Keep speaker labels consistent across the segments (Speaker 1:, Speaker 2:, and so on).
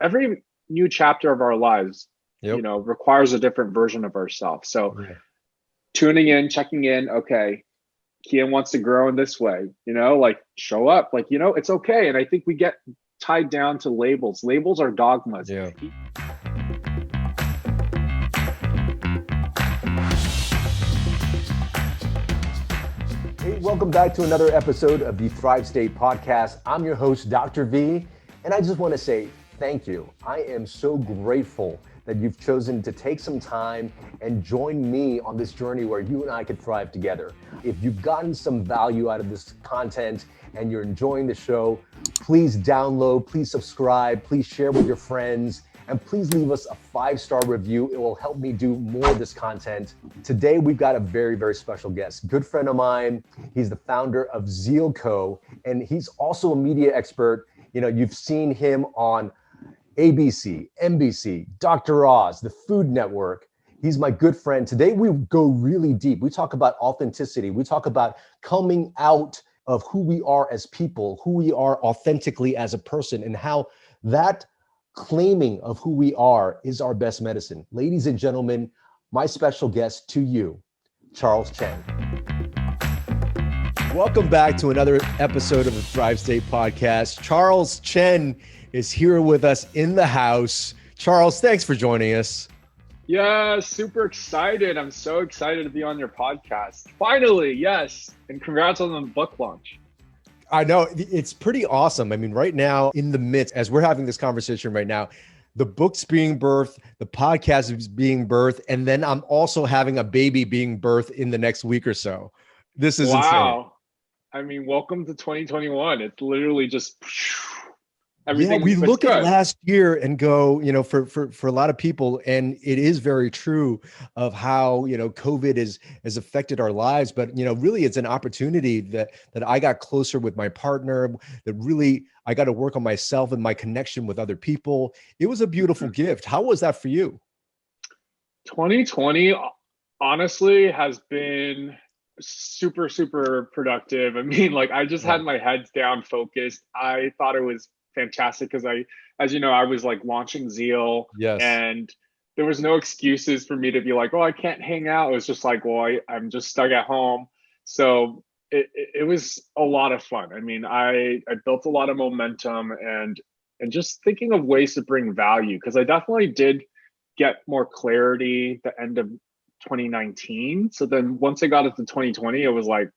Speaker 1: every new chapter of our lives,
Speaker 2: Yep.
Speaker 1: requires a different version of ourselves. So
Speaker 2: Yeah.
Speaker 1: tuning in, checking in, okay, Kian wants to grow in this way, like show up, like, it's okay. And I think we get tied down to labels. Labels are dogmas.
Speaker 2: Yeah. Hey, welcome back to another episode of the Thrive State podcast. I'm your host, Dr. V, and I just want to say thank you. I am so grateful that you've chosen to take some time and join me on this journey where you and I could thrive together. If you've gotten some value out of this content and you're enjoying the show, please download, please subscribe, please share with your friends, and please leave us a 5-star review. It will help me do more of this content. Today, we've got a very, very special guest, good friend of mine. He's the founder of Zeal Co., and he's also a media expert. You've seen him on ABC, NBC, Dr. Oz, the Food Network. He's my good friend. Today, we go really deep. We talk about authenticity. We talk about coming out of who we are as people, who we are authentically as a person, and how that claiming of who we are is our best medicine. Ladies and gentlemen, my special guest to you, Charles Chen. Welcome back to another episode of the Thrive State podcast. Charles Chen is here with us in the house. Charles, thanks for joining us.
Speaker 1: Yeah, super excited. I'm so excited to be on your podcast. Finally, yes. And congrats on the book launch.
Speaker 2: I know, it's pretty awesome. I mean, right now in the midst, as we're having this conversation right now, the book's being birthed, the podcast is being birthed, and then I'm also having a baby being birthed in the next week or so. This is insane.
Speaker 1: Wow. I mean, welcome to 2021. It's literally just
Speaker 2: Yeah,
Speaker 1: everything.
Speaker 2: we
Speaker 1: It's
Speaker 2: look at
Speaker 1: good.
Speaker 2: last year and go, for a lot of people, and it is very true of how, COVID has affected our lives. But, really it's an opportunity that I got closer with my partner, that really I got to work on myself and my connection with other people. It was a beautiful gift. How was that for you?
Speaker 1: 2020 honestly has been super, super productive. I mean, like I just
Speaker 2: Yeah.
Speaker 1: had my heads down focused. I thought it was fantastic because as you know, I was like launching Zeal
Speaker 2: Yes.
Speaker 1: and there was no excuses for me to be like, oh, I can't hang out. It was just like, well, I'm just stuck at home. So it was a lot of fun. I mean, I built a lot of momentum and just thinking of ways to bring value because I definitely did get more clarity the end of 2019. So then once I got into 2020, it was like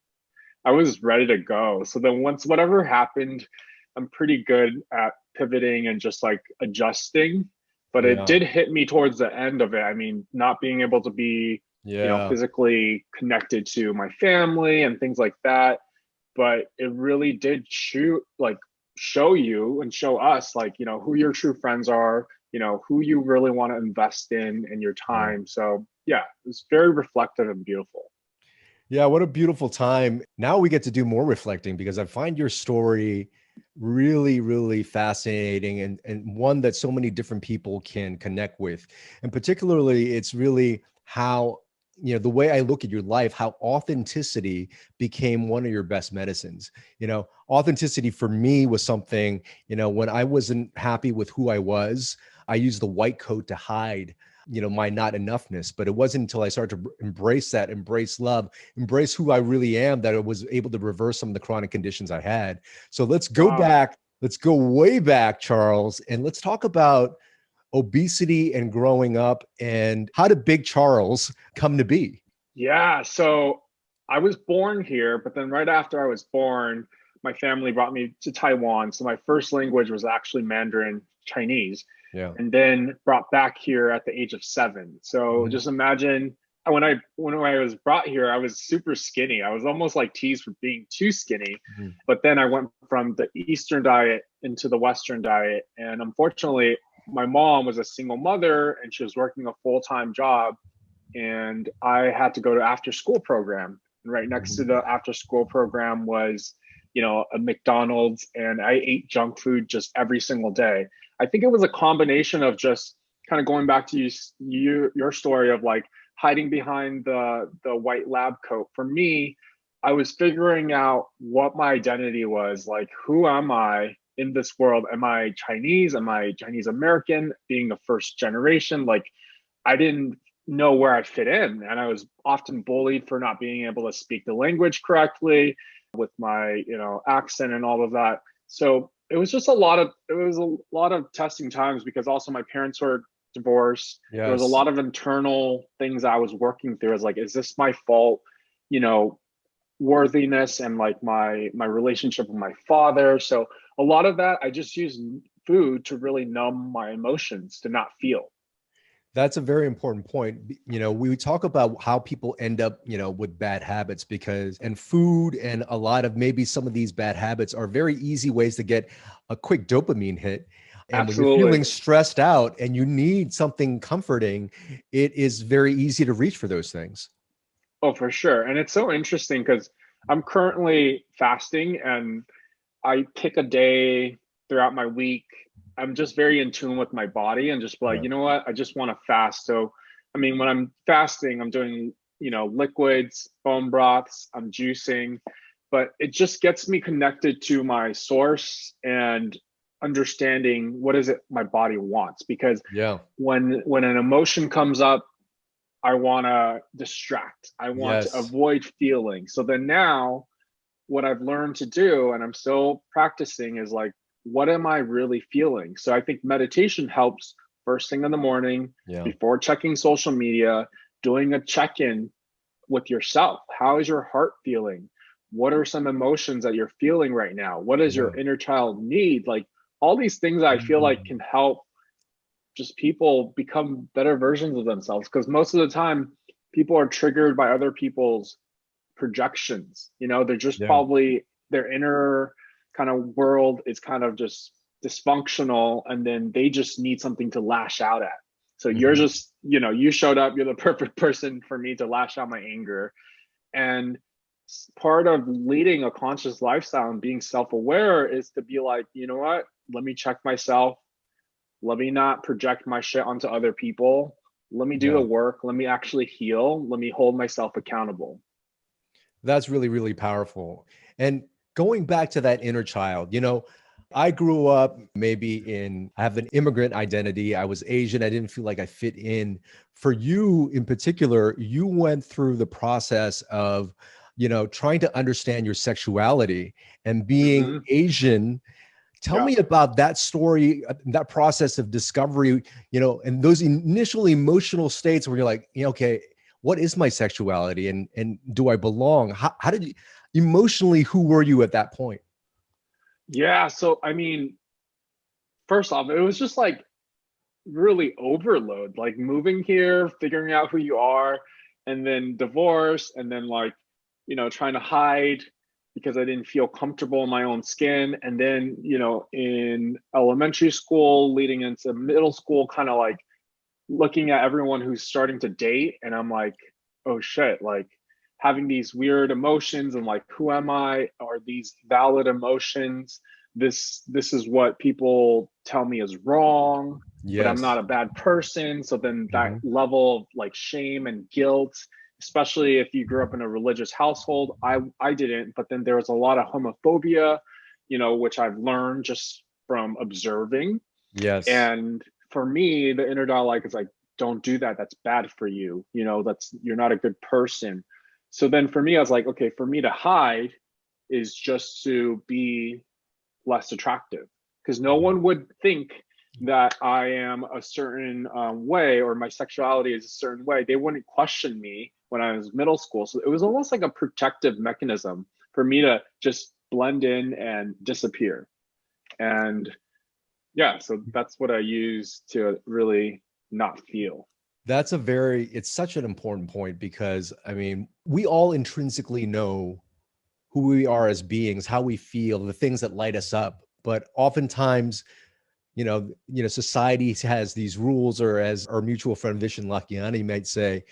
Speaker 1: I was ready to go. So then once whatever happened, I'm pretty good at pivoting and just like adjusting. But it
Speaker 2: Yeah.
Speaker 1: did hit me towards the end of it. I mean, not being able to be,
Speaker 2: Yeah.
Speaker 1: physically connected to my family and things like that. But it really did show you and show us like, who your true friends are, who you really want to invest in your
Speaker 2: Yeah.
Speaker 1: time. So yeah, it's very reflective and beautiful.
Speaker 2: Yeah, what a beautiful time. Now we get to do more reflecting because I find your story really, really fascinating and one that so many different people can connect with. And particularly, it's really how, the way I look at your life, how authenticity became one of your best medicines. Authenticity for me was something, when I wasn't happy with who I was, I used the white coat to hide my not enoughness. But it wasn't until I started to embrace that, embrace love, embrace who I really am, that I was able to reverse some of the chronic conditions I had. So let's go
Speaker 1: Wow.
Speaker 2: back. Let's go way back, Charles, and let's talk about obesity and growing up and how did Big Charles come to be?
Speaker 1: Yeah. So I was born here, but then right after I was born, my family brought me to Taiwan. So my first language was actually Mandarin Chinese,
Speaker 2: Yeah.
Speaker 1: and then brought back here at the age of 7. So
Speaker 2: Mhm.
Speaker 1: just imagine when I was brought here, I was super skinny. I was almost like teased for being too skinny.
Speaker 2: Mhm.
Speaker 1: But then I went from the Eastern diet into the Western diet. And unfortunately, my mom was a single mother and she was working a full-time job and I had to go to after school program. And right next to
Speaker 2: Mhm.
Speaker 1: the after school program was, a McDonald's, and I ate junk food just every single day. I think it was a combination of just kind of going back to your story of like hiding behind the white lab coat. For me, I was figuring out what my identity was, like who am I in this world? Am I Chinese? Am I Chinese American? Being a first generation, like I didn't know where I fit in. And I was often bullied for not being able to speak the language correctly with my, accent and all of that. So it was just a lot of testing times, because also my parents were divorced. There was a
Speaker 2: Yes.
Speaker 1: lot of internal things I was working through. I was like, is this my fault? You know, worthiness and like my relationship with my father. So a lot of that, I just used food to really numb my emotions, to not feel.
Speaker 2: That's a very important point. We talk about how people end up, with bad habits and food and a lot of maybe some of these bad habits are very easy ways to get a quick dopamine hit. And when you're
Speaker 1: Absolutely.
Speaker 2: feeling stressed out and you need something comforting, it is very easy to reach for those things.
Speaker 1: Oh, for sure. And it's so interesting because I'm currently fasting, and I pick a day throughout my week. I'm just very in tune with my body and just be like,
Speaker 2: Yeah.
Speaker 1: you know what? I just want to fast. So, I mean, when I'm fasting, I'm doing, liquids, bone broths, I'm juicing, but it just gets me connected to my source and understanding what is it my body wants. Because
Speaker 2: Yeah.
Speaker 1: when an emotion comes up, I want to distract. I want to
Speaker 2: Yes.
Speaker 1: avoid feeling. So then now what I've learned to do, and I'm still practicing, is like, what am I really feeling? So I think meditation helps first thing in the morning,
Speaker 2: Yeah.
Speaker 1: before checking social media, doing a check in with yourself. How is your heart feeling? What are some emotions that you're feeling right now? What does
Speaker 2: Yeah.
Speaker 1: your inner child need? Like all these things I feel like
Speaker 2: Mhm.
Speaker 1: can help just people become better versions of themselves. Because most of the time, people are triggered by other people's projections. They're just
Speaker 2: Yeah.
Speaker 1: probably their inner kind of world is kind of just dysfunctional, and then they just need something to lash out at. So you're
Speaker 2: Mhm.
Speaker 1: just, you showed up, you're the perfect person for me to lash out my anger. And part of leading a conscious lifestyle and being self-aware is to be like, you know what? Let me check myself. Let me not project my shit onto other people. Let me do the
Speaker 2: Yeah.
Speaker 1: work. Let me actually heal. Let me hold myself accountable.
Speaker 2: That's really, really powerful. And going back to that inner child, I grew up I have an immigrant identity. I was Asian. I didn't feel like I fit in. For you in particular, you went through the process of, trying to understand your sexuality and being
Speaker 1: Mm-hmm.
Speaker 2: Asian. Tell
Speaker 1: Yeah.
Speaker 2: me about that story, that process of discovery, and those initial emotional states where you're like, okay, what is my sexuality and do I belong? How did you emotionally, who were you at that point?
Speaker 1: Yeah. So, I mean, first off, it was just like really overload, like moving here, figuring out who you are, and then divorce, and then like, trying to hide because I didn't feel comfortable in my own skin. And then, in elementary school, leading into middle school, kind of like looking at everyone who's starting to date, and I'm like, oh shit, like having these weird emotions, and like, who am I? Are these valid emotions? This is what people tell me is wrong, but I'm not
Speaker 2: Yes.
Speaker 1: a bad person. So then that
Speaker 2: Mhm.
Speaker 1: level of like shame and guilt, especially if you grew up in a religious household. I didn't, but then there was a lot of homophobia, which I've learned just from observing.
Speaker 2: Yes.
Speaker 1: And for me, the inner dialogue is like, don't do that. That's bad for you. You're not a good person. So then for me, I was like, okay, for me to hide is just to be less attractive, because no one would think that I am a certain way, or my sexuality is a certain way. They wouldn't question me when I was middle school. So it was almost like a protective mechanism for me to just blend in and disappear. And yeah, so that's what I use to really not feel.
Speaker 2: It's such an important point because I mean, we all intrinsically know who we are as beings, how we feel, the things that light us up. But oftentimes, society has these rules, or as our mutual friend Vishen Lakhiani might say,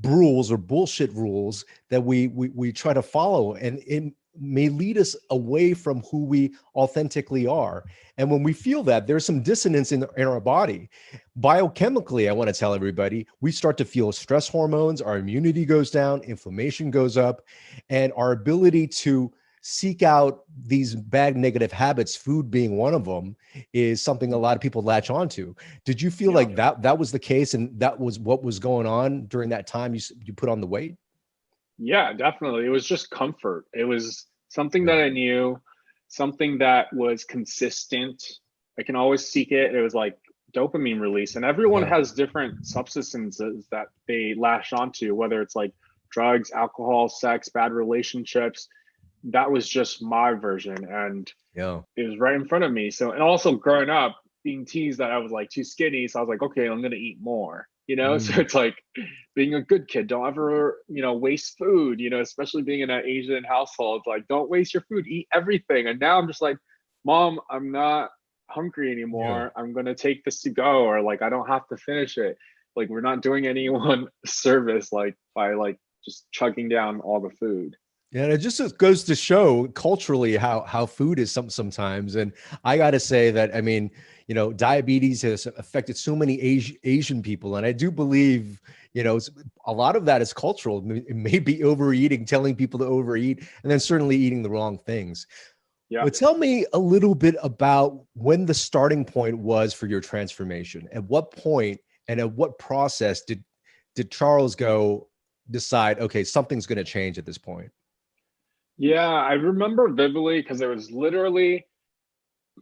Speaker 2: rules or bullshit rules that we try to follow, and it may lead us away from who we authentically are. And when we feel that, there's some dissonance in our body. Biochemically, I want to tell everybody, we start to feel stress hormones, our immunity goes down, inflammation goes up, and our ability to seek out these bad negative habits, food being one of them, is something a lot of people latch onto. Did you feel
Speaker 1: Yeah.
Speaker 2: like that was the case, and that was what was going on during that time you put on the weight?
Speaker 1: Yeah, definitely. It was just comfort. It was something
Speaker 2: Yeah.
Speaker 1: that I knew, something that was consistent. I can always seek it. It was like dopamine release. And everyone
Speaker 2: Yeah.
Speaker 1: has different substances that they lash onto, whether it's like drugs, alcohol, sex, bad relationships. That was just my version. And
Speaker 2: Yeah.
Speaker 1: it was right in front of me. So, and also growing up, being teased that I was like too skinny. So I was like, okay, I'm going to eat more, you know? So
Speaker 2: Mm.
Speaker 1: it's like being a good kid. Don't ever, waste food, especially being in an Asian household. It's like, don't waste your food, eat everything. And now I'm just like, Mom, I'm not hungry
Speaker 2: Yeah.
Speaker 1: anymore. I'm going to take this to go, or like, I don't have to finish it. Like, we're not doing anyone service, like by like just chugging down all the food.
Speaker 2: Yeah, and it just goes to show culturally how food is sometimes. And I got to say that, I mean, diabetes has affected so many Asian people, and I do believe, a lot of that is cultural. It may be overeating, telling people to overeat, and then certainly eating the wrong things.
Speaker 1: Yeah.
Speaker 2: But tell me a little bit about when the starting point was for your transformation. At what point and at what process did Charles decide, okay, something's going to change at this point?
Speaker 1: Yeah, I remember vividly because it was literally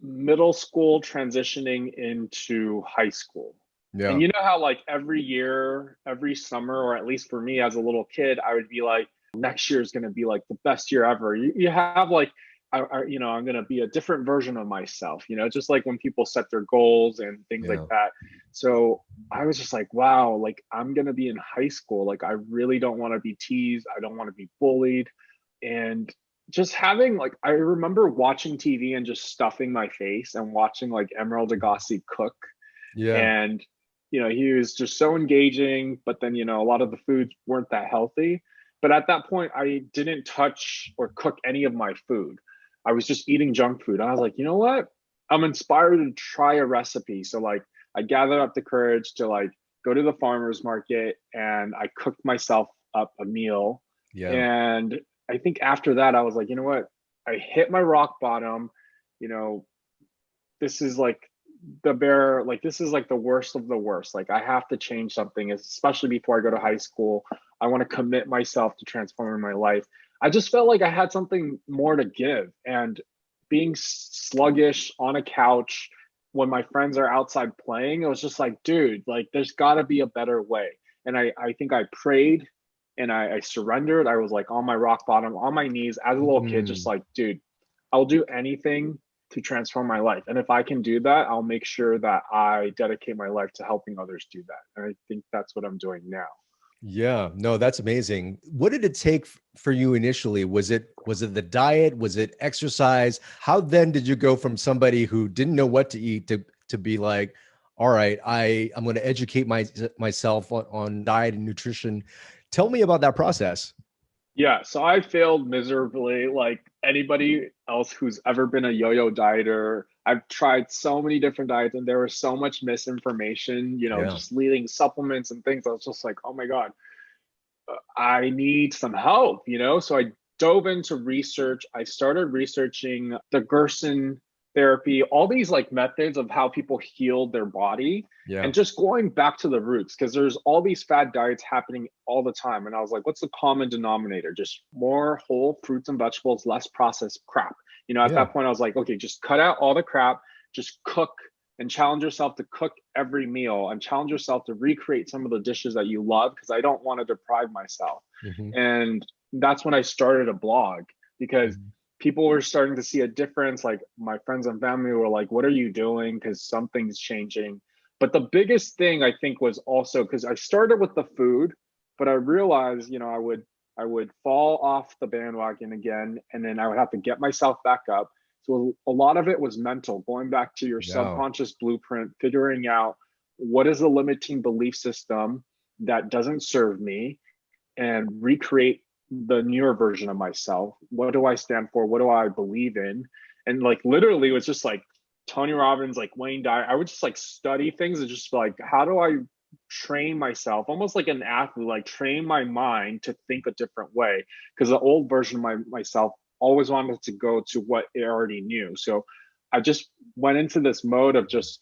Speaker 1: middle school transitioning into high school. And
Speaker 2: Yeah.
Speaker 1: you know how like every year, every summer, or at least for me as a little kid, I would be like, next year is going to be like the best year ever. You have like, I'm going to be a different version of myself, just like when people set their goals and things like
Speaker 2: Yeah.
Speaker 1: that. So I was just like, wow, like I'm going to be in high school. Like I really don't want to be teased. I don't want to be bullied. And just having like, I remember watching TV and just stuffing my face and watching like Emerald Agassi cook.
Speaker 2: Yeah.
Speaker 1: And he was just so engaging, but then a lot of the foods weren't that healthy. But at that point I didn't touch or cook any of my food. I was just eating junk food. And I was like, you know what, I'm inspired to try a recipe. So like I gathered up the courage to like go to the farmer's market, and I cooked myself up a meal.
Speaker 2: Yeah.
Speaker 1: And I think after that I was like, you know what, I hit my rock bottom. you know this is like this is like the worst of the worst. Like I have to change something, especially before I go to high school. I want to commit myself to transforming my life. I just felt like I had something more to give. And being sluggish on a couch when my friends are outside playing, it was just like, dude, like there's got to be a better way. And I think I prayed, and I surrendered. I was like on my rock bottom, on my knees as a little kid, just
Speaker 2: Mm.
Speaker 1: like, dude, I'll do anything to transform my life. And if I can do that, I'll make sure that I dedicate my life to helping others do that. And I think that's what I'm doing now.
Speaker 2: Yeah, no, that's amazing. What did it take for you initially? Was it the diet? Was it exercise? How then did you go from somebody who didn't know what to eat to be like, all right, I'm going to educate myself on diet and nutrition. Tell me about that process.
Speaker 1: Yeah, so I failed miserably, like anybody else who's ever been a yo-yo dieter. I've tried so many different diets, and there was so much misinformation,
Speaker 2: Yeah.
Speaker 1: just leading supplements and things. I was just like, oh my God, I need some help. So I dove into research. I started researching the Gerson therapy, all these like methods of how people healed their body,
Speaker 2: Yeah.
Speaker 1: and just going back to the roots, because there's all these fad diets happening all the time. And I was like, what's the common denominator? Just more whole fruits and vegetables, less processed crap. At
Speaker 2: Yeah.
Speaker 1: that point, I was like, okay, just cut out all the crap, just cook, and challenge yourself to cook every meal, and challenge yourself to recreate some of the dishes that you love, because I don't want to deprive myself.
Speaker 2: Hmm.
Speaker 1: And that's when I started a blog, because people were starting to see a difference. Like my friends and family were like, what are you doing? Because something's changing. But the biggest thing I think was also because I started with the food, but I realized, I would fall off the bandwagon again, and then I would have to get myself back up. So a lot of it was mental, going back to your
Speaker 2: Yeah.
Speaker 1: subconscious blueprint, figuring out what is a limiting belief system that doesn't serve me, and recreate the newer version of myself. What do I stand for? What do I believe in? And like literally, it was just like Tony Robbins, like Wayne Dyer. I would just like study things and just like, how do I train myself, almost like an athlete, like train my mind to think a different way? Because the old version of myself always wanted to go to what it already knew. So I just went into this mode of just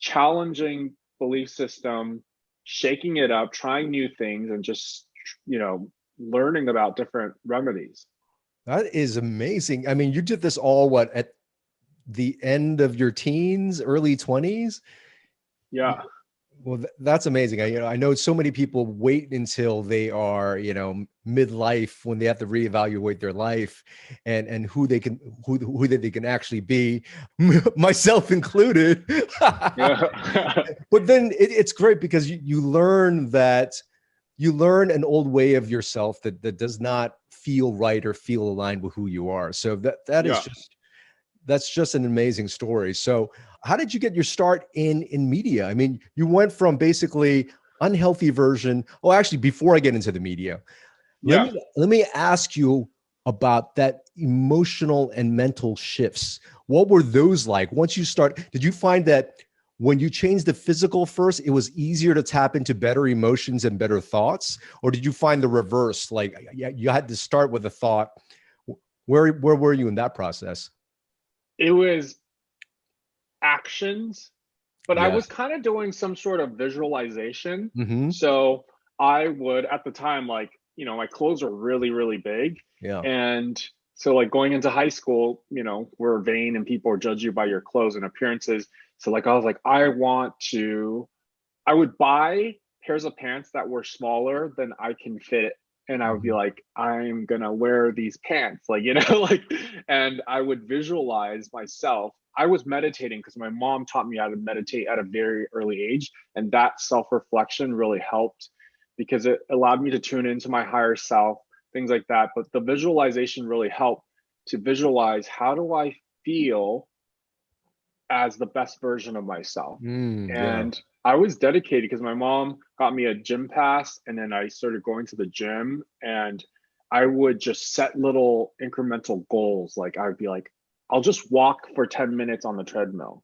Speaker 1: challenging belief system, shaking it up, trying new things, and just, learning about different remedies.
Speaker 2: That is amazing. I mean, you did this all what, at the end of your teens, early 20s?
Speaker 1: Yeah.
Speaker 2: Well, that's amazing. I know so many people wait until they are, midlife when they have to reevaluate their life and who they can actually be, myself included.
Speaker 1: Yeah.
Speaker 2: But then it's great because you learn an old way of yourself that does not feel right or feel aligned with who you are. So
Speaker 1: Yeah.
Speaker 2: that's just an amazing story. So how did you get your start in media? I mean, you went from basically unhealthy version. Oh, actually, before I get into the media,
Speaker 1: Yeah.
Speaker 2: let me ask you about that emotional and mental shifts. What were those like? Once you did you find that when you changed the physical first, it was easier to tap into better emotions and better thoughts? Or did you find the reverse? Like you had to start with a thought. Where were you in that process?
Speaker 1: It was actions, but I was
Speaker 2: Yes.
Speaker 1: kind of doing some sort of visualization.
Speaker 2: Mm-hmm.
Speaker 1: So I would, at the time, like, my clothes were really, really big.
Speaker 2: Yeah.
Speaker 1: And so, like, going into high school, we're vain and people judge you by your clothes and appearances. So, like, I was like, I would buy pairs of pants that were smaller than I can fit. And I would be
Speaker 2: Mhm.
Speaker 1: like, I'm gonna wear these pants, like, like, and I would visualize myself. I was meditating because my mom taught me how to meditate at a very early age. And that self reflection really helped because it allowed me to tune into my higher self, things like that. But the visualization really helped to visualize, how do I feel as the best version of myself?
Speaker 2: Yeah.
Speaker 1: And I was dedicated because my mom got me a gym pass, and then I started going to the gym, and I would just set little incremental goals. Like, I would be like, I'll just walk for 10 minutes on the treadmill.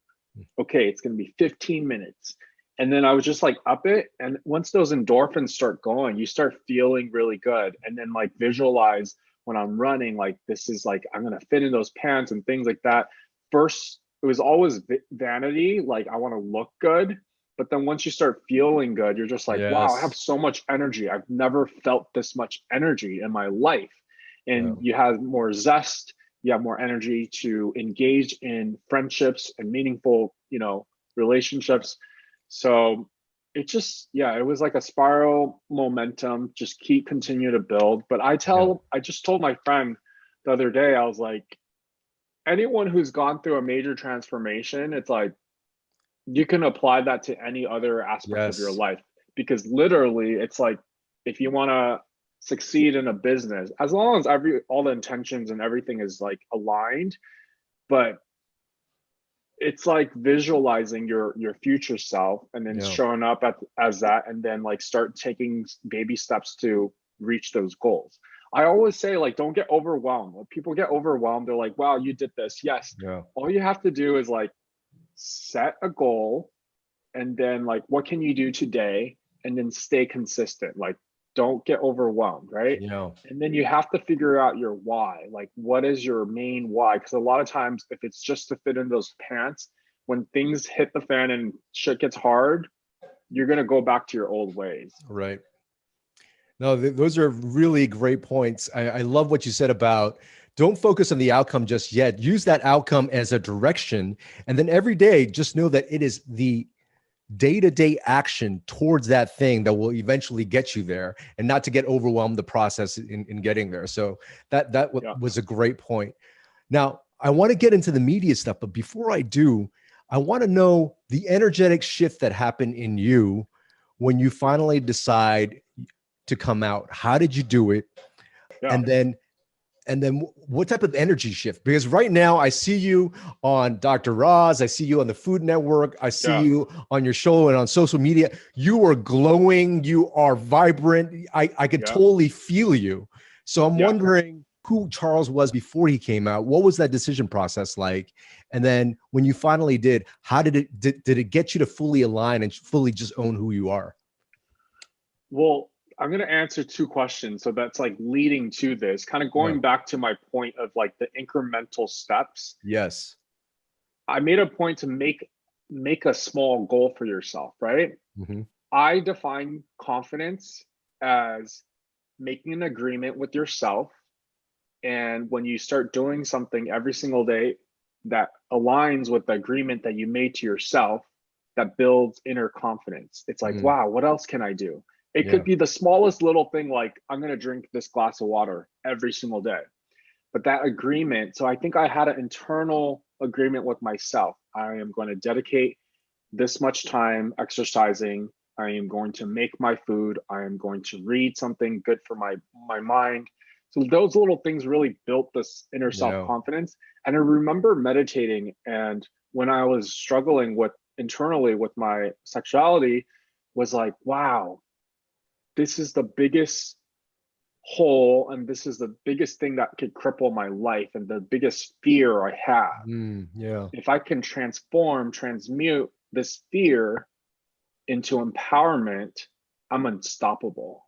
Speaker 1: Okay, it's going to be 15 minutes. And then I would just like up it. And once those endorphins start going, you start feeling really good. And then, like, visualize when I'm running, like, this is like, I'm going to fit in those pants and things like that. First, it was always vanity. Like, I want to look good. But then once you start feeling good, you're just like, wow, I have
Speaker 2: Yes.
Speaker 1: so much energy. I've never felt this much energy in my life.
Speaker 2: Yeah.
Speaker 1: And you have more zest, you have more energy to engage in friendships and meaningful, relationships. So it just, yeah, it was like a spiral momentum, just continue to build. But
Speaker 2: Yeah.
Speaker 1: I just told my friend the other day, I was like, anyone who's gone through a major transformation, it's like, you can apply that to any other aspect of your
Speaker 2: Yes.
Speaker 1: life, because literally it's like, if you want to succeed in a business, as long as all the intentions and everything is like aligned, but it's like visualizing your future self and then
Speaker 2: Yeah.
Speaker 1: showing up as that, and then like start taking baby steps to reach those goals. I always say, like, don't get overwhelmed. When people get overwhelmed, they're like, wow, you did this. Yes.
Speaker 2: Yeah.
Speaker 1: All you have to do is like set a goal, and then like, what can you do today, and then stay consistent. Like, don't get overwhelmed, right?
Speaker 2: Yeah.
Speaker 1: And then you have to figure out your why. Like, what is your main why? Because a lot of times, if it's just to fit in those pants, when things hit the fan and shit gets hard, you're going to go back to your old ways.
Speaker 2: Right. No, those are really great points. I love what you said about don't focus on the outcome just yet. Use that outcome as a direction. And then every day, just know that it is the day-to-day action towards that thing that will eventually get you there, and not to get overwhelmed the process in getting there. So that
Speaker 1: Yeah.
Speaker 2: was a great point. Now, I want to get into the media stuff, but before I do, I want to know the energetic shift that happened in you when you finally decide to come out. How did you do it?
Speaker 1: Yeah.
Speaker 2: And then what type of energy shift? Because right now I see you on Dr. Roz, I see you on the Food Network, I see
Speaker 1: Yeah.
Speaker 2: you on your show and on social media. You are glowing, you are vibrant. I could
Speaker 1: Yeah.
Speaker 2: totally feel you. So I'm
Speaker 1: Yeah.
Speaker 2: wondering who Charles was before he came out. What was that decision process like? And then when you finally did, how did it get you to fully align and fully just own who you are?
Speaker 1: Well, I'm going to answer two questions. So that's like leading to this, kind of
Speaker 2: Yeah.
Speaker 1: going back to my point of like the incremental steps.
Speaker 2: Yes.
Speaker 1: I made a point to make a small goal for yourself, right?
Speaker 2: Hmm.
Speaker 1: I define confidence as making an agreement with yourself. And when you start doing something every single day that aligns with the agreement that you made to yourself, that builds inner confidence. It's like,
Speaker 2: Mm.
Speaker 1: wow, what else can I do? It
Speaker 2: Yeah.
Speaker 1: could be the smallest little thing, like I'm going to drink this glass of water every single day. But that agreement, so I think I had an internal agreement with myself. I am going to dedicate this much time exercising. I am going to make my food. I am going to read something good for my mind. So those little things really built this inner
Speaker 2: Yeah.
Speaker 1: self-confidence. And I remember meditating, and when I was struggling with internally with my sexuality, was like, wow, this is the biggest hole, and this is the biggest thing that could cripple my life and the biggest fear I have.
Speaker 2: Yeah.
Speaker 1: If I can transmute this fear into empowerment, I'm unstoppable.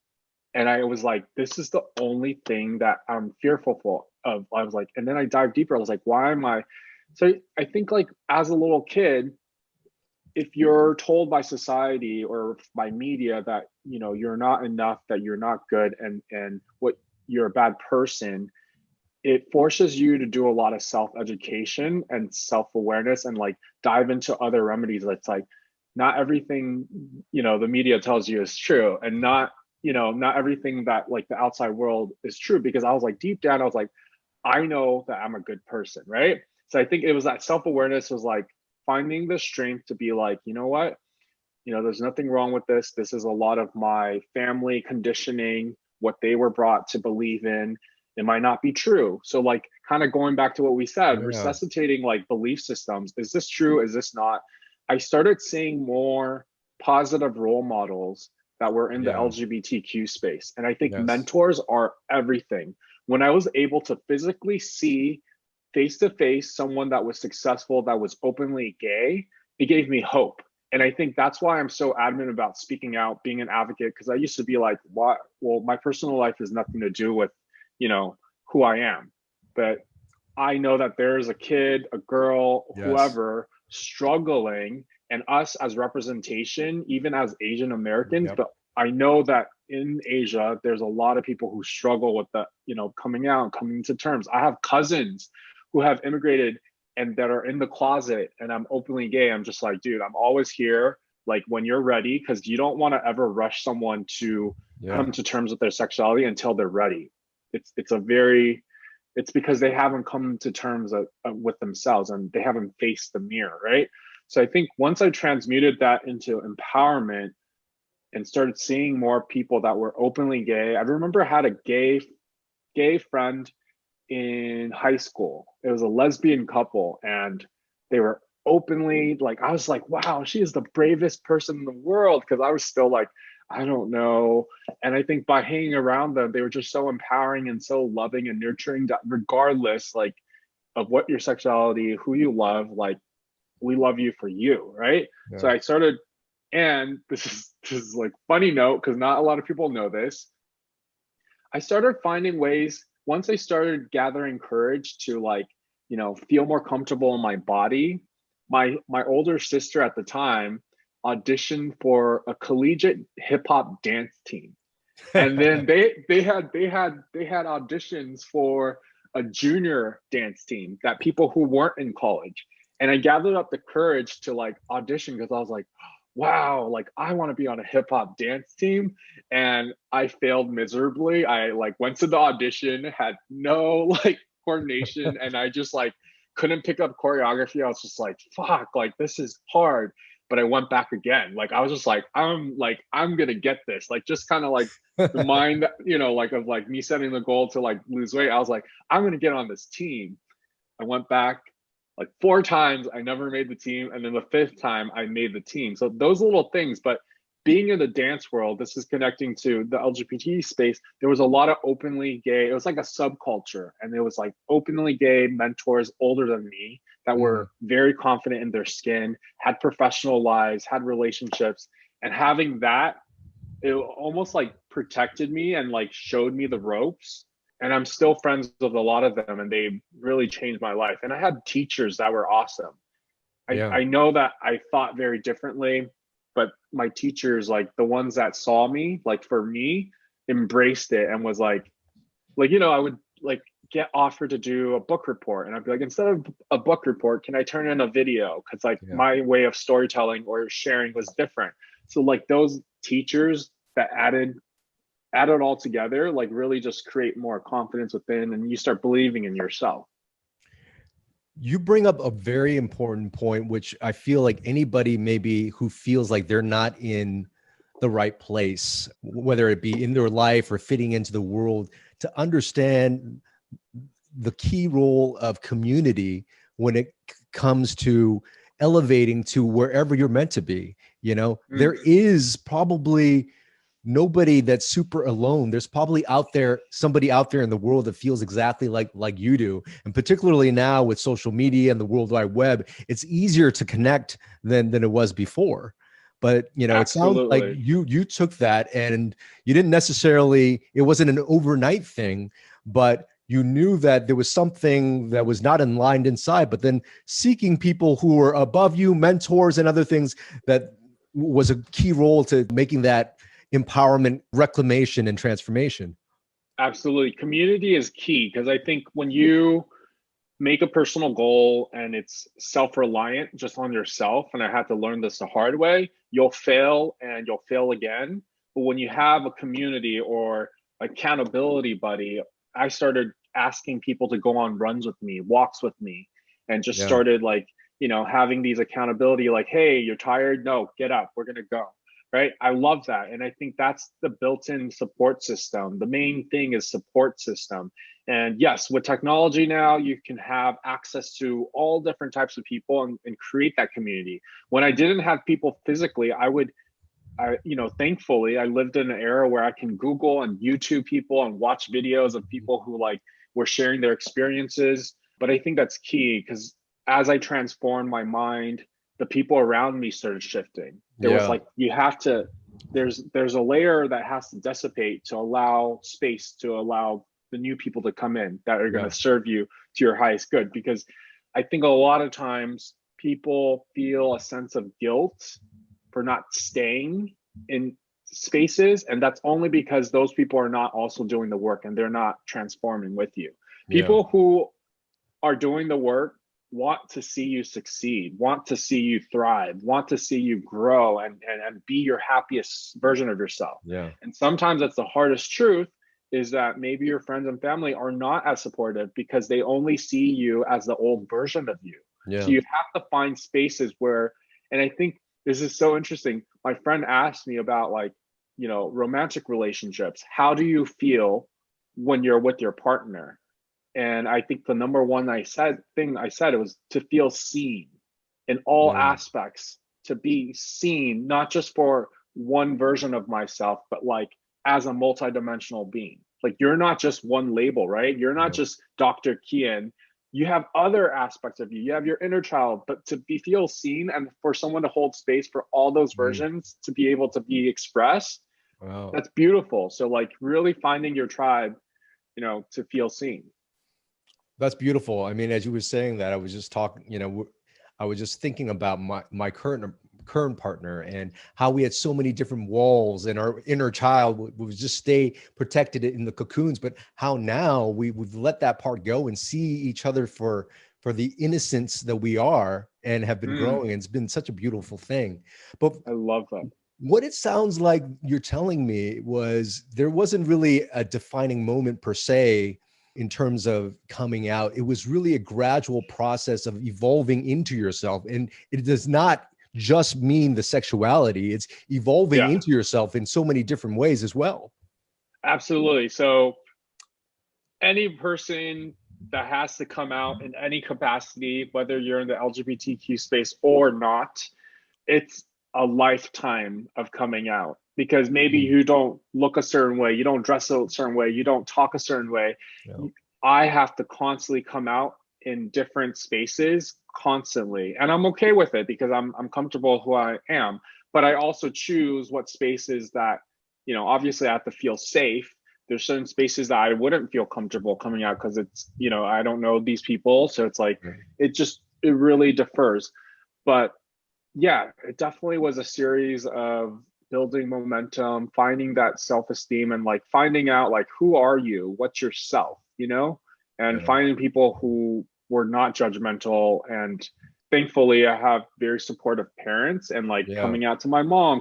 Speaker 1: And I was like, this is the only thing that I'm fearful of. I was like, and then I dived deeper. I was like, why am I? So I think like as a little kid, if you're told by society or by media that you're not enough, that you're not good, and what you're a bad person, it forces you to do a lot of self-education and self-awareness and like dive into other remedies. That's like not everything the media tells you is true, and not everything that like the outside world is true, because I was like deep down I was like, I know that I'm a good person, right? So I think it was that self-awareness was like finding the strength to be like, you know what, there's nothing wrong with this. This is a lot of my family conditioning, what they were brought to believe in. It might not be true. So, like, kind of going back to what we said,
Speaker 2: Yeah.
Speaker 1: resuscitating like belief systems. Is this true? Is this not? I started seeing more positive role models that were in the
Speaker 2: Yeah.
Speaker 1: LGBTQ space. And I think
Speaker 2: Yes.
Speaker 1: mentors are everything. When I was able to physically see face to face someone that was successful, that was openly gay, it gave me hope. And I think that's why I'm so adamant about speaking out, being an advocate, because I used to be like, what? Well, my personal life has nothing to do with, who I am. But I know that there's a kid, a girl,
Speaker 2: Yes.
Speaker 1: whoever struggling, and us as representation, even as Asian Americans.
Speaker 2: Yep.
Speaker 1: But I know that in Asia, there's a lot of people who struggle with the, coming out and coming to terms. I have cousins who have immigrated and that are in the closet, and I'm openly gay. I'm just like, dude, I'm always here. Like when you're ready, because you don't want to ever rush someone to
Speaker 2: Yeah.
Speaker 1: come to terms with their sexuality until they're ready. It's because they haven't come to terms with themselves, and they haven't faced the mirror, right? So I think once I transmuted that into empowerment and started seeing more people that were openly gay. I remember I had a gay friend in high school. It was a lesbian couple, and they were openly like, I was like, wow, she is the bravest person in the world, because I was still like, I don't know. And I think by hanging around them, they were just so empowering and so loving and nurturing, that regardless like of what your sexuality, who you love, like we love you for you, right? So
Speaker 2: Yeah.
Speaker 1: I started, and this is like funny note, because not a lot of people know this. I started finding ways once I started gathering courage to like, feel more comfortable in my body. My older sister at the time auditioned for a collegiate hip hop dance team. And then they had auditions for a junior dance team, that people who weren't in college. And I gathered up the courage to like audition, because I was like, wow, like I want to be on a hip hop dance team. And I failed miserably. I like went to the audition, had no like coordination, and I just like couldn't pick up choreography. I was just like, fuck, like this is hard. But I went back again. Like I was just like, I'm gonna get this. Like just kind of like the mind, like of like me setting the goal to like lose weight. I was like, I'm gonna get on this team. I went back like 4 times. I never made the team. And then the 5th time I made the team. So those little things, but being in the dance world, this is connecting to the LGBT space. There was a lot of openly gay. It was like a subculture. And there was like openly gay mentors older than me that
Speaker 2: Mm.
Speaker 1: were very confident in their skin, had professional lives, had relationships. And having that, it almost like protected me and like showed me the ropes. And I'm still friends with a lot of them, and they really changed my life. And I had teachers that were awesome.
Speaker 2: Yeah.
Speaker 1: I know that I thought very differently, but my teachers, like the ones that saw me, like for me, embraced it and was like, I would like get offered to do a book report. And I'd be like, instead of a book report, can I turn in a video? Because like
Speaker 2: Yeah.
Speaker 1: my way of storytelling or sharing was different. So like those teachers that add it all together, like really just create more confidence within, and you start believing in yourself.
Speaker 2: You bring up a very important point, which I feel like anybody maybe who feels like they're not in the right place, whether it be in their life or fitting into the world, to understand the key role of community when it comes to elevating to wherever you're meant to be. There is probably nobody that's super alone. There's probably somebody out there in the world that feels exactly like you do. And particularly now with social media and the World Wide Web, it's easier to connect than it was before. But it sounds like
Speaker 1: Absolutely.
Speaker 2: you took that and you didn't necessarily, it wasn't an overnight thing, but you knew that there was something that was not aligned inside, but then seeking people who were above you, mentors and other things, that was a key role to making that empowerment, reclamation, and transformation.
Speaker 1: Absolutely. Community is key, because I think when you make a personal goal and it's self-reliant just on yourself, and I had to learn this the hard way, you'll fail and you'll fail again. But when you have a community or accountability buddy, I started asking people to go on runs with me, walks with me, and just
Speaker 2: Yeah.
Speaker 1: started like, having these accountability, like, hey, you're tired? No, get up, we're going to go. Right. I love that. And I think that's the built-in support system. The main thing is support system. And yes, with technology now, you can have access to all different types of people and create that community. When I didn't have people physically, thankfully, I lived in an era where I can Google and YouTube people and watch videos of people who like were sharing their experiences. But I think that's key, because as I transformed my mind, the people around me started shifting. There was
Speaker 2: Yeah.
Speaker 1: like, there's a layer that has to dissipate to allow space, to allow the new people to come in that are going
Speaker 2: Yeah.
Speaker 1: to serve you to your highest good. Because I think a lot of times people feel a sense of guilt for not staying in spaces, and that's only because those people are not also doing the work and they're not transforming with you.
Speaker 2: Yeah.
Speaker 1: People who are doing the work want to see you succeed, want to see you thrive, want to see you grow and be your happiest version of yourself.
Speaker 2: Yeah.
Speaker 1: And sometimes that's the hardest truth, is that maybe your friends and family are not as supportive because they only see you as the old version of you. So
Speaker 2: Yeah.
Speaker 1: you have to find spaces where, and I think this is so interesting. My friend asked me about like, romantic relationships. How do you feel when you're with your partner? And I think the number one thing I said, it was to feel seen in all
Speaker 2: Yeah.
Speaker 1: aspects, to be seen, not just for one version of myself, but like as a multidimensional being. Like you're not just one label, right? You're not
Speaker 2: Yeah.
Speaker 1: just Dr. Kian. You have other aspects of you. You have your inner child, but to feel seen and for someone to hold space for all those
Speaker 2: Mm.
Speaker 1: versions to be able to be expressed,
Speaker 2: Wow.
Speaker 1: that's beautiful. So like really finding your tribe, to feel seen.
Speaker 2: That's beautiful. I mean, as you were saying that, I was just talking, I was just thinking about my current partner and how we had so many different walls, and our inner child would just stay protected in the cocoons, but how now we've let that part go and see each other for the innocence that we are and have been growing. And it's been such a beautiful thing. But
Speaker 1: I love that.
Speaker 2: what it sounds like you're telling me was there wasn't really a defining moment per se in terms of coming out. It was really a gradual process of evolving into yourself. And it does not just mean the sexuality, it's evolving
Speaker 1: Yeah,
Speaker 2: into yourself in so many different ways as well.
Speaker 1: absolutely. So any person that has to come out in any capacity, whether you're in the LGBTQ space or not, it's a lifetime of coming out, because maybe
Speaker 2: Mm.
Speaker 1: you don't look a certain way, you don't dress a certain way, you don't talk a certain way.
Speaker 2: Yeah.
Speaker 1: I have to constantly come out in different spaces constantly, and I'm okay with it because I'm comfortable who I am. But I also choose what spaces that obviously I have to feel safe. There's certain spaces that I wouldn't feel comfortable coming out because it's, I don't know these people. So it's like,
Speaker 2: Right.
Speaker 1: it really differs. But yeah, it definitely was a series of building momentum, finding that self-esteem and like finding out like, who are you? What's yourself, and
Speaker 2: Yeah.
Speaker 1: finding people who were not judgmental. And thankfully I have very supportive parents, and like
Speaker 2: Yeah.
Speaker 1: coming out to my mom,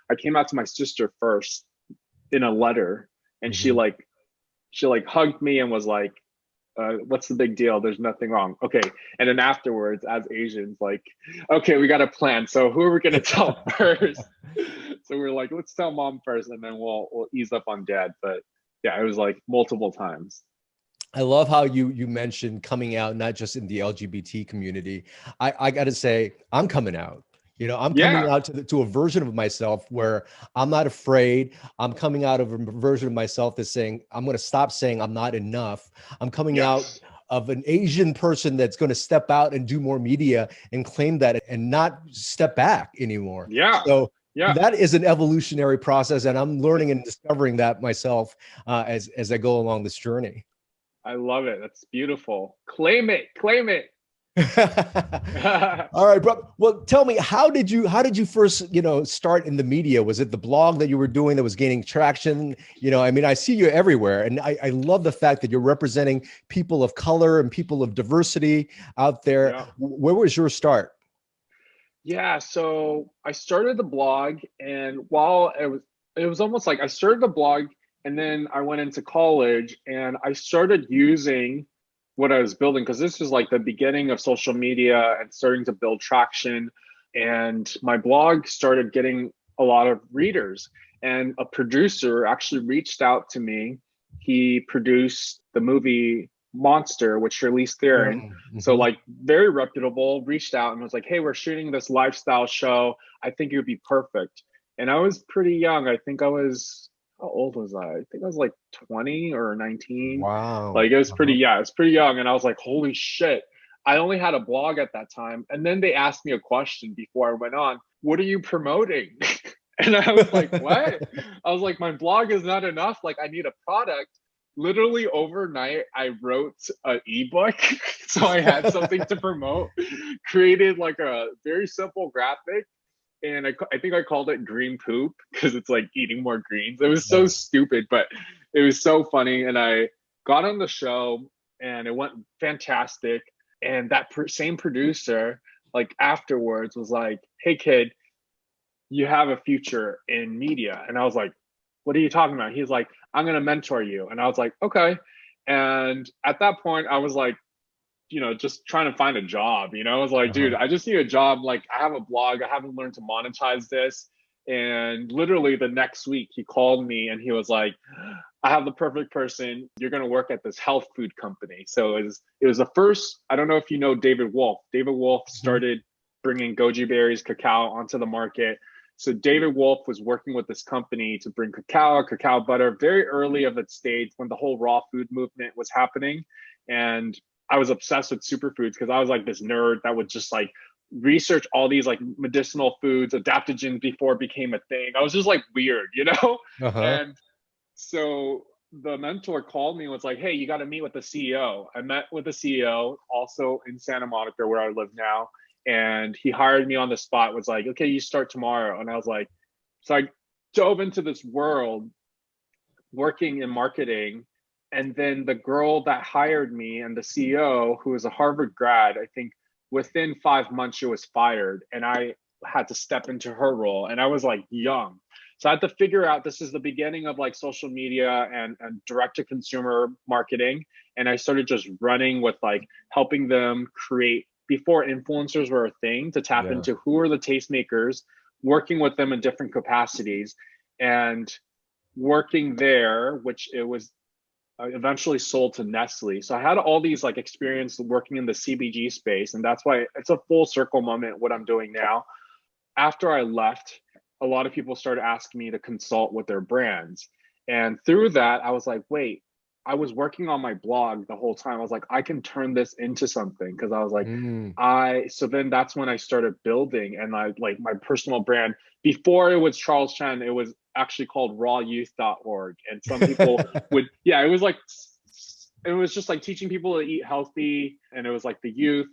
Speaker 1: I came out to my sister first in a letter, and she
Speaker 2: Mhm.
Speaker 1: like hugged me and was like, what's the big deal? There's nothing wrong. Okay. And then afterwards, as Asians, like, okay, we got a plan. So who are we gonna tell first? So we're like, let's tell mom first, and then we'll ease up on dad. But yeah, it was like multiple times.
Speaker 2: I love how you mentioned coming out, not just in the LGBT community. I got to say, I'm coming out. I'm coming
Speaker 1: Yeah.
Speaker 2: out to a version of myself where I'm not afraid. I'm coming out of a version of myself that's saying, I'm going to stop saying I'm not enough. I'm coming out
Speaker 1: Yes.
Speaker 2: of an Asian person that's going to step out and do more media and claim that and not step back anymore.
Speaker 1: Yeah.
Speaker 2: So
Speaker 1: Yeah.
Speaker 2: that is an evolutionary process, and I'm learning and discovering that myself as I go along this journey.
Speaker 1: I love it. That's beautiful. Claim it. Claim it.
Speaker 2: All right, bro. Well, tell me, how did you first, start in the media? Was it the blog that you were doing that was gaining traction? I mean, I see you everywhere, and I love the fact that you're representing people of color and people of diversity out there.
Speaker 1: Yeah.
Speaker 2: Where was your start?
Speaker 1: Yeah, so I started the blog, and while it was almost like I started the blog, and then I went into college and I started using what I was building, because this was like the beginning of social media and starting to build traction. And my blog started getting a lot of readers, and a producer actually reached out to me. He produced the movie Monster with Charlize Theron. So
Speaker 2: Mhm.
Speaker 1: like very reputable, reached out and was like, hey, we're shooting this lifestyle show. I think it would be perfect. And I was pretty young. I think I was, how old was I? I think I was like 20 or 19. Like
Speaker 2: Wow.
Speaker 1: it was pretty,
Speaker 2: Uh-huh.
Speaker 1: yeah, it's pretty young. And I was like, holy shit. I only had a blog at that time. And then they asked me a question before I went on, what are you promoting? And I was like, what? I was like, my blog is not enough. Like I need a product. Literally overnight, I wrote an ebook. So I had something to promote, created like a very simple graphic. And I think I called it green poop because it's like eating more greens. It was so
Speaker 2: Yeah.
Speaker 1: stupid, but it was so funny. And I got on the show and it went fantastic. And that same producer, like afterwards, was like, hey, kid, you have a future in media. And I was like, what are you talking about? He's like, I'm going to mentor you. And I was like, okay. And at that point, I was like, just trying to find a job. I was like, dude,
Speaker 2: Uh-huh.
Speaker 1: I just need a job. Like, I have a blog. I haven't learned to monetize this. And literally the next week, he called me and he was like, I have the perfect person. You're going to work at this health food company. So it was the first, I don't know if you know David Wolf. David Wolf
Speaker 2: Mhm.
Speaker 1: started bringing goji berries, cacao onto the market. So David Wolf was working with this company to bring cacao butter very early of its stage when the whole raw food movement was happening. And I was obsessed with superfoods because I was like this nerd that would just like research all these like medicinal foods, adaptogens before it became a thing. I was just like weird,
Speaker 2: Uh-huh.
Speaker 1: And so the mentor called me and was like, hey, you got to meet with the CEO. I met with the CEO also in Santa Monica, where I live now. And he hired me on the spot, was like, okay, you start tomorrow. And I was like, so I dove into this world working in marketing. And then the girl that hired me and the CEO, who was a Harvard grad, I think within 5 months she was fired. And I had to step into her role. And I was like young. So I had to figure out, this is the beginning of like social media and direct to consumer marketing. And I started just running with like helping them create, before influencers were a thing, to tap
Speaker 2: Yeah.
Speaker 1: into who are the tastemakers, working with them in different capacities. And working there, which it was eventually sold to Nestle. So I had all these like experience working in the CBG space, and that's why it's a full circle moment what I'm doing now. After I left, a lot of people started asking me to consult with their brands. And through that, I was like, wait, I was working on my blog the whole time. I was like, I can turn this into something, because I was like,
Speaker 2: Mm.
Speaker 1: so then that's when I started building, and I like my personal brand. Before it was Charles Chen, it was actually called rawyouth.org. And some people would, yeah, it was like, it was just like teaching people to eat healthy, and it was like the youth.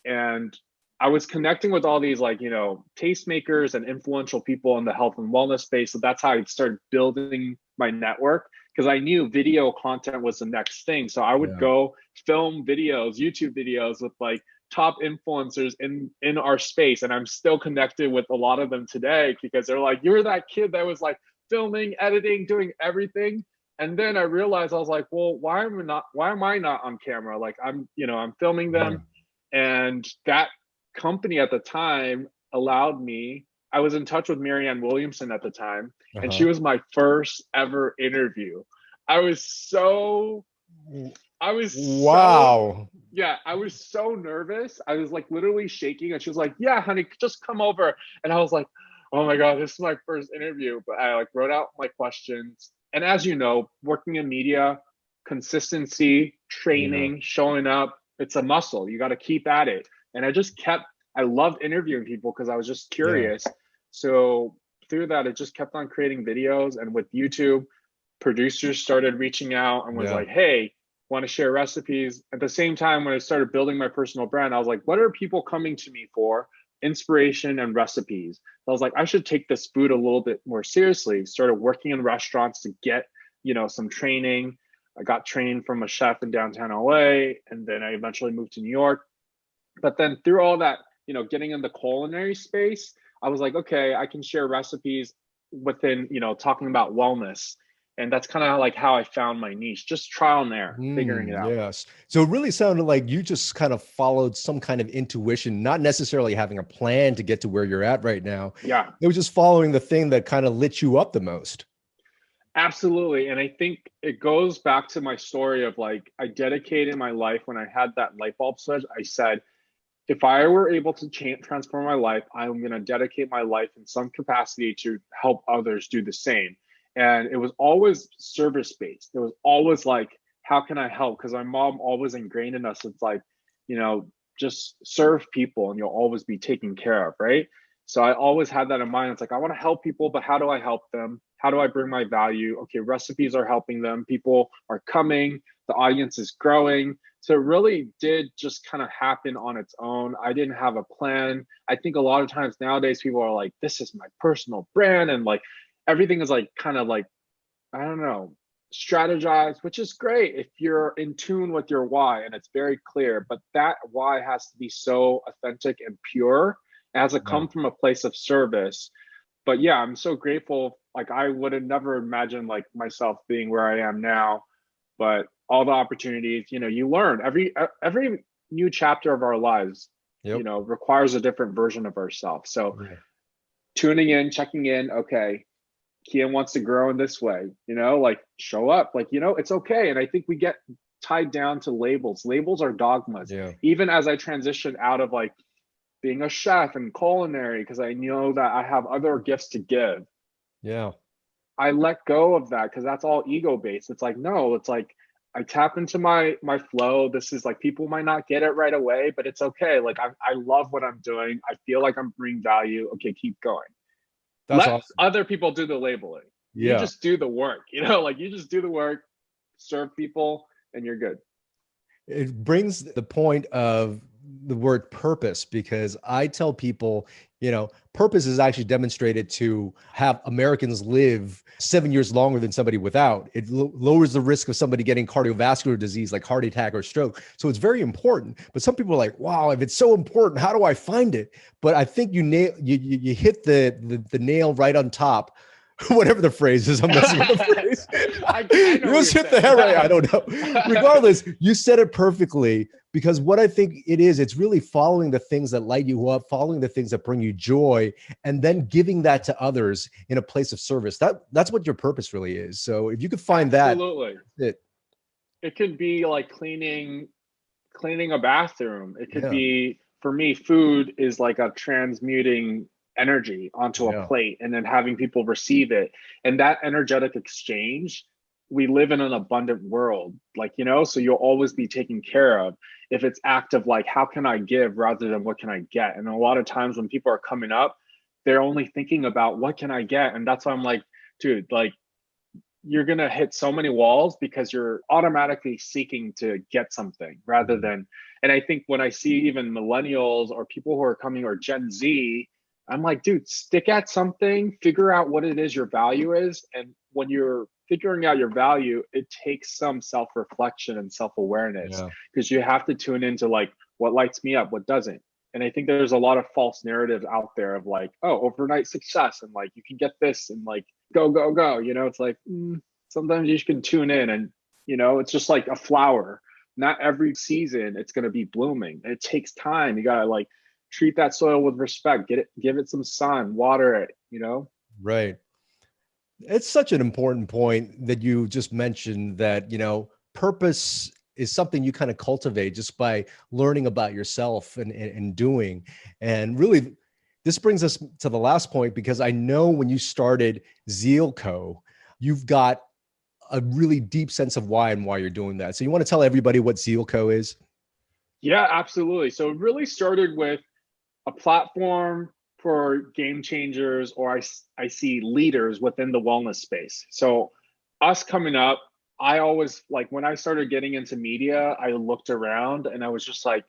Speaker 1: And I was connecting with all these, like, tastemakers and influential people in the health and wellness space. So that's how I started building my network, because I knew video content was the next thing. So I would
Speaker 2: Yeah.
Speaker 1: go film videos, YouTube videos with like top influencers in our space, and I'm still connected with a lot of them today, because they're like, "You're that kid that was like filming, editing, doing everything." And then I realized, I was like, "Well, why am I not on camera? Like, I'm filming
Speaker 2: Yeah.
Speaker 1: them." And that company at the time allowed me, I was in touch with Marianne Williamson at the time, and she
Speaker 2: Uh-huh.
Speaker 1: was my first ever interview. I was so, I was so,
Speaker 2: Wow.
Speaker 1: yeah, I was so nervous. I was like literally shaking, and she was like, "Yeah, honey, just come over." And I was like, "Oh my God, this is my first interview." But I like wrote out my questions. And as you know, working in media, consistency,
Speaker 2: Yeah.
Speaker 1: training, showing up, it's a muscle. You got to keep at it. And I loved interviewing people because I was just
Speaker 2: Yeah.
Speaker 1: curious. So through that, it just kept on creating videos. And with YouTube, producers started reaching out and was
Speaker 2: Yeah.
Speaker 1: like, "Hey, want to share recipes?" At the same time, when I started building my personal brand, I was like, what are people coming to me for? Inspiration and recipes. I was like, I should take this food a little bit more seriously. Started working in restaurants to get, some training. I got trained from a chef in downtown LA, and then I eventually moved to New York. But then through all that, getting in the culinary space, I was like, okay, I can share recipes within, talking about wellness. And that's kind of like how I found my niche, just trial and error, figuring it out.
Speaker 2: Yes. So it really sounded like you just kind of followed some kind of intuition, not necessarily having a plan to get to where you're at right now.
Speaker 1: Yeah,
Speaker 2: It was just following the thing that kind of lit you up the most.
Speaker 1: absolutely. And I think it goes back to my story of like, I dedicated my life when I had that light bulb switch. I said, if I were able to transform my life, I'm going to dedicate my life in some capacity to help others do the same. And it was always service based. It was always like, how can I help? Because my mom always ingrained in us, it's like, you know, just serve people and you'll always be taken care of, right? So I always had that in mind. It's like, I want to help people, but how do I help them? How do I bring my value? Okay, recipes are helping them. People are coming. The audience is growing. So it really did just kind of happen on its own. I didn't have a plan. I think a lot of times nowadays people are like, this is my personal brand. And like everything is like kind of like, I don't know, strategize, which is great if you're in tune with your why and it's very clear. But that why has to be so authentic and pure. It has to
Speaker 2: Yeah.
Speaker 1: come from a place of service. But yeah, I'm so grateful. Like I would have never imagined like myself being where I am now, but all the opportunities, you learn every new chapter of our lives,
Speaker 2: Yep.
Speaker 1: requires a different version of ourselves. So
Speaker 2: Yeah.
Speaker 1: tuning in, checking in, okay, Kian wants to grow in this way, like show up, like, it's okay. And I think we get tied down to labels. Labels are dogmas.
Speaker 2: Yeah.
Speaker 1: Even as I transitioned out of like being a chef and culinary, because I know that I have other gifts to give,
Speaker 2: Yeah.
Speaker 1: I let go of that because that's all ego based. It's like, no, it's like I tap into my flow. This is like people might not get it right away, but it's okay. Like I love what I'm doing. I feel like I'm bringing value. Okay, keep going.
Speaker 2: That's
Speaker 1: Let
Speaker 2: awesome.
Speaker 1: other people do the labeling. You
Speaker 2: Yeah.
Speaker 1: just do the work, like you just do the work, serve people, and you're good.
Speaker 2: It brings the point of the word purpose, because I tell people, purpose is actually demonstrated to have Americans live 7 years longer than somebody without. It lowers the risk of somebody getting cardiovascular disease like heart attack or stroke. So it's very important. But some people are like, wow, if it's so important, how do I find it? But I think you hit the nail right on top. Whatever the phrase is, I'm messing with the phrase.
Speaker 1: I
Speaker 2: You
Speaker 1: know what
Speaker 2: just
Speaker 1: you're
Speaker 2: hit the
Speaker 1: saying.
Speaker 2: head right. I don't know. Regardless, you said it perfectly, because what I think it is, it's really following the things that light you up, following the things that bring you joy, and then giving that to others in a place of service. That's what your purpose really is. So if you could find that,
Speaker 1: Absolutely.
Speaker 2: it,
Speaker 1: It could be like cleaning a bathroom. It could
Speaker 2: yeah,
Speaker 1: be, for me, food is like a transmuting energy onto a
Speaker 2: yeah,
Speaker 1: plate and then having people receive it. And that energetic exchange we live in an abundant world, like, so you'll always be taken care of. If it's active, like, how can I give rather than what can I get? And a lot of times when people are coming up, they're only thinking about what can I get? And that's why I'm like, dude, like, you're going to hit so many walls because you're automatically seeking to get something rather than, and I think when I see even millennials or people who are coming or Gen Z, I'm like, dude, stick at something, figure out what it is your value is. And when you're figuring out your value, it takes some self-reflection and self-awareness
Speaker 2: Yeah.
Speaker 1: because you have to tune into like what lights me up, what doesn't. And I think there's a lot of false narratives out there of like, oh, overnight success and like you can get this and like go, go, go. It's like sometimes you can tune in and, it's just like a flower. Not every season it's going to be blooming. It takes time. You got to like treat that soil with respect, give it some sun, water it.
Speaker 2: Right. It's such an important point that you just mentioned that, purpose is something you kind of cultivate just by learning about yourself and doing. And really, this brings us to the last point, because I know when you started Zeal Co., you've got a really deep sense of why and why you're doing that. So you want to tell everybody what Zeal Co. is?
Speaker 1: Yeah, absolutely. So it really started with a platform for game changers, or I see leaders within the wellness space. So us coming up, I always like when I started getting into media, I looked around and I was just like,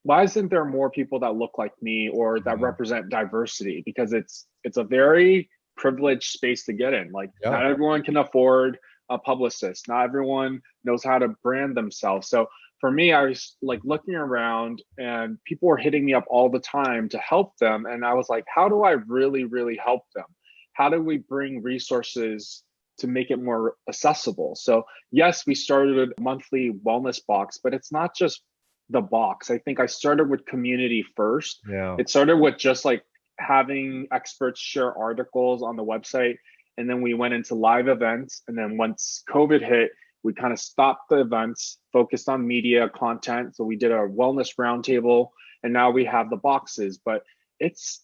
Speaker 1: why isn't there more people that look like me or that represent diversity? Because it's a very privileged space to get in. Like not everyone can afford a publicist. Not everyone knows how to brand themselves. So for me, I was like looking around and people were hitting me up all the time to help them. And I was like, how do I really, really help them? How do we bring resources to make it more accessible? So yes, we started a monthly wellness box, but it's not just the box. I think I started with community first.
Speaker 2: Yeah.
Speaker 1: It started with just like having experts share articles on the website. And then we went into live events. And then once COVID hit, we kind of stopped the events, focused on media content. So we did a wellness roundtable, and now we have the boxes. But it's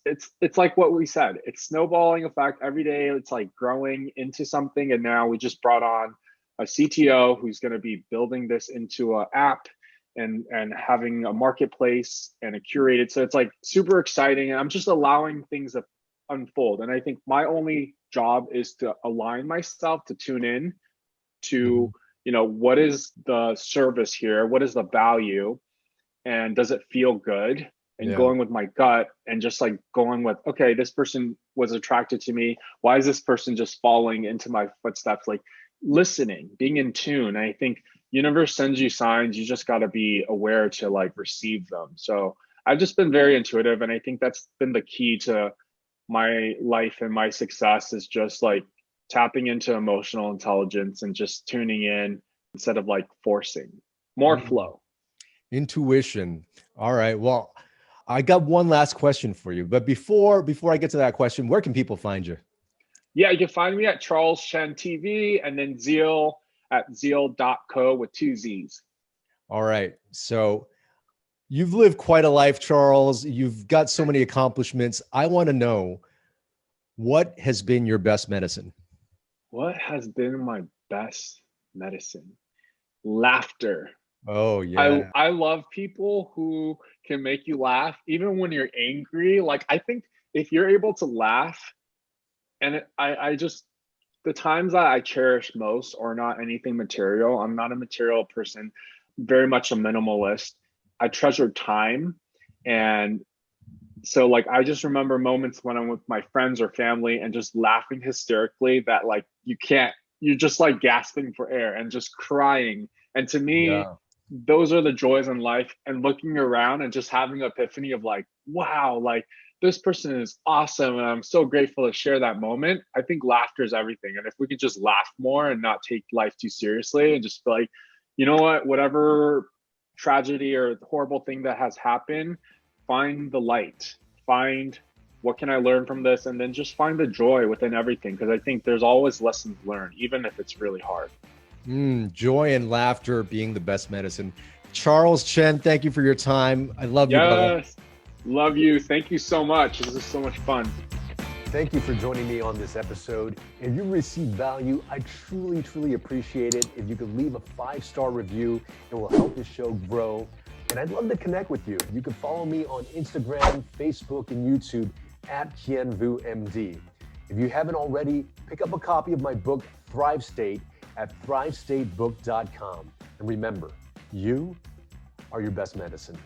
Speaker 1: like what we said. It's snowballing effect every day. It's like growing into something. And now we just brought on a CTO who's going to be building this into an app and having a marketplace and a curated. So it's like super exciting. And I'm just allowing things to unfold. And I think my only job is to align myself to tune in to, what is the service here? What is the value? And does it feel good? And going with my gut and just like going with, okay, this person was attracted to me. Why is this person just falling into my footsteps? Like listening, being in tune. And I think universe sends you signs. You just got to be aware to like receive them. So I've just been very intuitive. And I think that's been the key to my life and my success, is just like tapping into emotional intelligence and just tuning in instead of like forcing more flow.
Speaker 2: Intuition. All right. Well, I got one last question for you, but before I get to that question, where can people find you?
Speaker 1: Yeah, you can find me at Charles Chen TV, and then Zeal at zeal.co with 2 Z's.
Speaker 2: All right. So you've lived quite a life, Charles. You've got so many accomplishments. I want to know, what has been your best medicine?
Speaker 1: What has been my best medicine? Laughter.
Speaker 2: Oh, yeah.
Speaker 1: I love people who can make you laugh, even when you're angry. Like, I think if you're able to laugh, and I just, the times that I cherish most are not anything material. I'm not a material person, very much a minimalist. I treasure time. And so like, I just remember moments when I'm with my friends or family and just laughing hysterically that like, you're just like gasping for air and just crying. And to me, those are the joys in life. And looking around and just having an epiphany of like, wow, like this person is awesome. And I'm so grateful to share that moment. I think laughter is everything. And if we could just laugh more and not take life too seriously and just be like, you know what, whatever tragedy or horrible thing that has happened, find the light, find what can I learn from this, and then just find the joy within everything. Because I think there's always lessons learned, even if it's really hard.
Speaker 2: Joy and laughter being the best medicine. Charles Chen, thank you for your time. I love you, brother.
Speaker 1: Yes, love you. Thank you so much. This is so much fun.
Speaker 2: Thank you for joining me on this episode. If you received value, I truly, truly appreciate it. If you could leave a 5-star review, it will help the show grow. And I'd love to connect with you. You can follow me on Instagram, Facebook, and YouTube at KianVuMD. If you haven't already, pick up a copy of my book, Thrive State, at thrivestatebook.com. And remember, you are your best medicine.